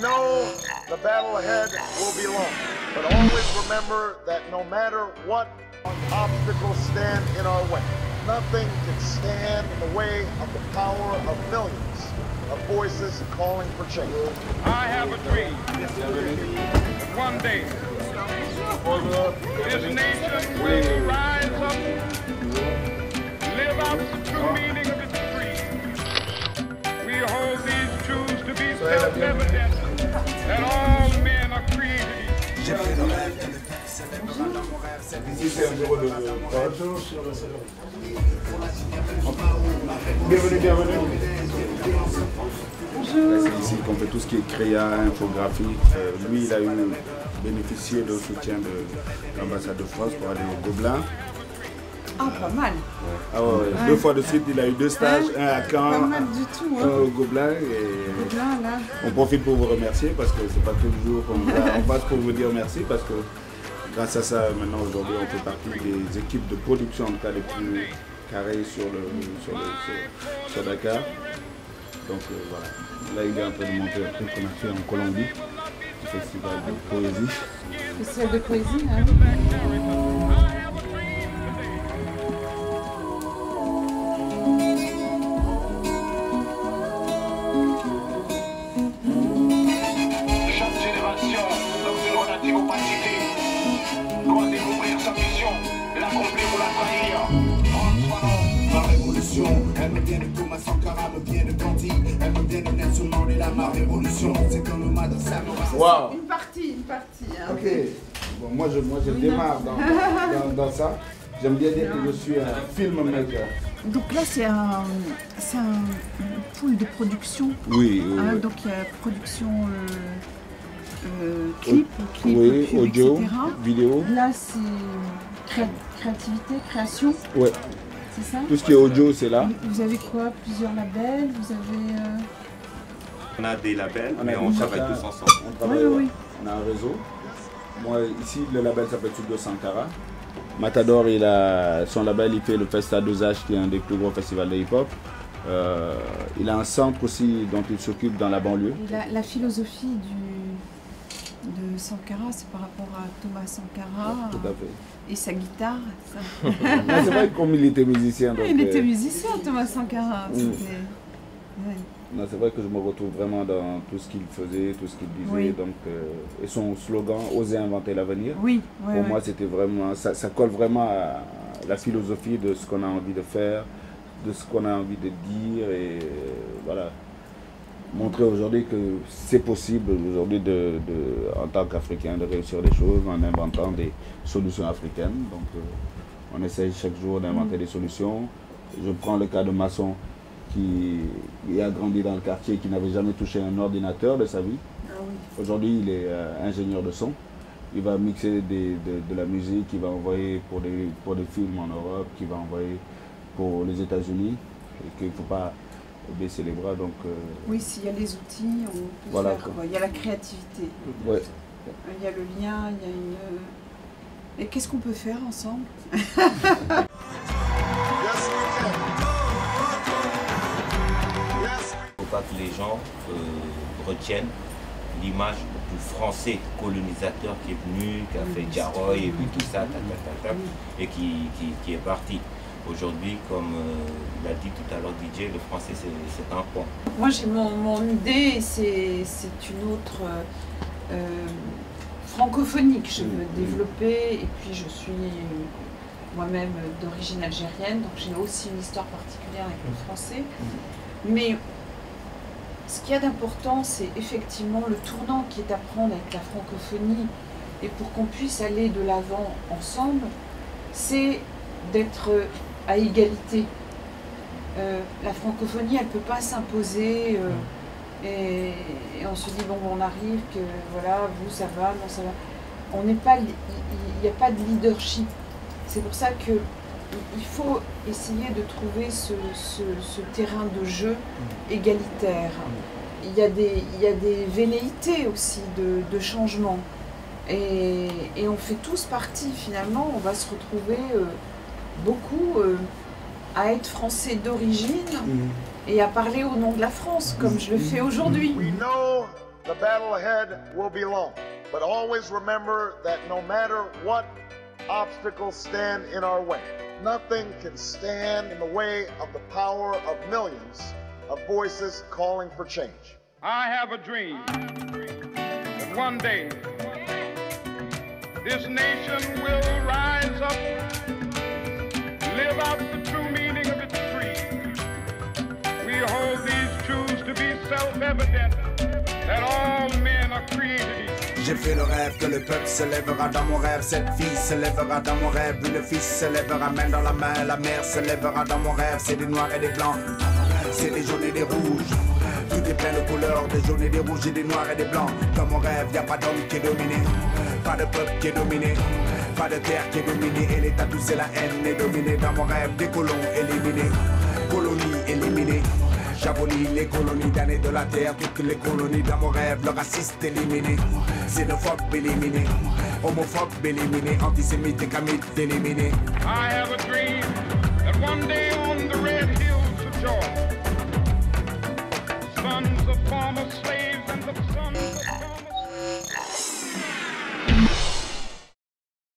know the battle ahead will be long, but always remember that no matter what obstacles stand in our way, nothing can stand in the way of the power of millions of voices calling for change. I have a dream that one day this nation will rise up, live out the true meaning of its creed. We hold these truths to be self-evident that all men are created equal. Ici c'est un bureau de bienvenue, bienvenue. C'est ici qu'on fait tout ce qui est créa, infographie. Lui, il a bénéficié de soutien de l'ambassade de France pour aller au Gobelin. Ah, pas mal. Ah ouais, ouais. 2 fois de suite, il a eu 2 stages, un à Caen, pas mal du tout, un au Gobelin. Et Gobelin, là. on profite pour vous remercier parce que c'est pas toujours on passe pour vous dire merci parce que grâce à ça, maintenant aujourd'hui, on fait partie des équipes de production, en tout cas les plus carrées sur Dakar. Donc voilà, là il est en train de monter un truc qu'on a fait en Colombie, le festival de poésie. Festival de poésie, hein. Chaque génération, lorsqu'elle relative opacité, doit découvrir sa mission, l'accomplir ou la trahir. Ma révolution, elle me vient de Thomas Sankara, me vient de Gandhi, elle me vient de Nelson Mandela, ma révolution, c'est comme le madrasa. Waouh. Une partie. Hein. Ok, bon, moi je démarre dans ça. J'aime bien dire que je suis un filmmaker. Donc là, c'est un pool de production. Oui, oui, Hein, oui. donc il y a production clip, Oui, pub, audio, etc. vidéo. Là, c'est créativité, création, Ouais, c'est ça? tout ce qui est audio, c'est là. Vous avez quoi? Plusieurs labels? Vous avez... On a des labels, mais On on travaille chacun- tous ensemble. On travaille, Oui. on a un réseau. Moi, ici, le label s'appelle Studio Sankara. Matador, son label, il fait le Festa 2H, qui est un des plus gros festivals de hip-hop. Il a un centre aussi dont il s'occupe dans la banlieue. La philosophie de Sankara, c'est par rapport à Thomas Sankara Tout à fait. et sa guitare. Ça. Mais c'est vrai que comme il était musicien, donc, Il était musicien, Thomas Sankara. Mm. Ouais. non, c'est vrai que je me retrouve vraiment dans tout ce qu'il faisait, tout ce qu'il disait. Oui. Donc, et son slogan, oser inventer l'avenir. Oui, Pour moi, c'était vraiment, ça colle vraiment à la philosophie de ce qu'on a envie de faire, de ce qu'on a envie de dire et voilà. Montrer aujourd'hui que c'est possible aujourd'hui en tant qu'Africain de réussir des choses en inventant des solutions africaines. Donc on essaye chaque jour d'inventer des solutions. Je prends le cas de Masson qui a grandi dans le quartier, qui n'avait jamais touché un ordinateur de sa vie. Ah oui. Aujourd'hui, il est ingénieur de son. Il va mixer de la musique, il va envoyer pour des films en Europe, qu'il va envoyer pour les États-Unis. Et qu'il ne faut pas baisser les bras. Donc, Oui, s'il y a les outils, on peut Voilà, faire. quoi. Quoi. Il y a la créativité. ouais. Il y a le lien, il y a une... Et qu'est-ce qu'on peut faire ensemble? Yes, we can. Yes, Il ne faut pas que les gens retiennent l'image du français colonisateur qui est venu, qui a fait Djaroy et puis tout ça, et qui est parti. Aujourd'hui, comme l'a dit tout à l'heure DJ, le français c'est un pont. Moi, j'ai mon idée, c'est une autre francophonie que je veux développer. Et puis, je suis moi-même d'origine algérienne, donc j'ai aussi une histoire particulière avec le français. Mais ce qu'il y a d'important, c'est effectivement le tournant qui est à prendre avec la francophonie. Et pour qu'on puisse aller de l'avant ensemble, c'est d'être à égalité. La francophonie, elle ne peut pas s'imposer et on se dit, bon, on arrive, que voilà, vous, ça va, non, ça va. On n'est pas, il n'y a pas de leadership. C'est pour ça qu'il faut essayer de trouver ce terrain de jeu égalitaire. Il y a des velléités aussi de changement. Et on fait tous partie, finalement, on va se retrouver beaucoup à être français d'origine et à parler au nom de la France, comme je le fais aujourd'hui. we know the The battle ahead will be long, but always remember that no matter what obstacles stand in our way, nothing can stand in the way of the power of millions of voices calling for change. I have a dream that one day this nation will rise up, live out the true meaning of its creed. We hold these truths to be self-evident, that all men are created equal. J'ai fait le rêve que le peuple se lèvera dans mon rêve. Cette fille se lèvera dans mon rêve. Puis le fils se lèvera main dans la main. La mère se lèvera dans mon rêve. C'est des noirs et des blancs, c'est des jaunes et des rouges. Tout est plein de couleurs, des jaunes et des rouges et des noirs et des blancs. Dans mon rêve, y a pas d'homme qui est dominé, pas de peuple qui est dominé, pas de terre qui est dominée. Et l'état tout c'est la haine est dominée. Dans mon rêve, des colons éliminés, colonies éliminées. J'abolis les colonies damnées de la terre, toutes les colonies dans mon rêve, le raciste éliminé, xénophobe éliminé, homophobe éliminé, antisémite et camite éliminé. I have a dream that one day on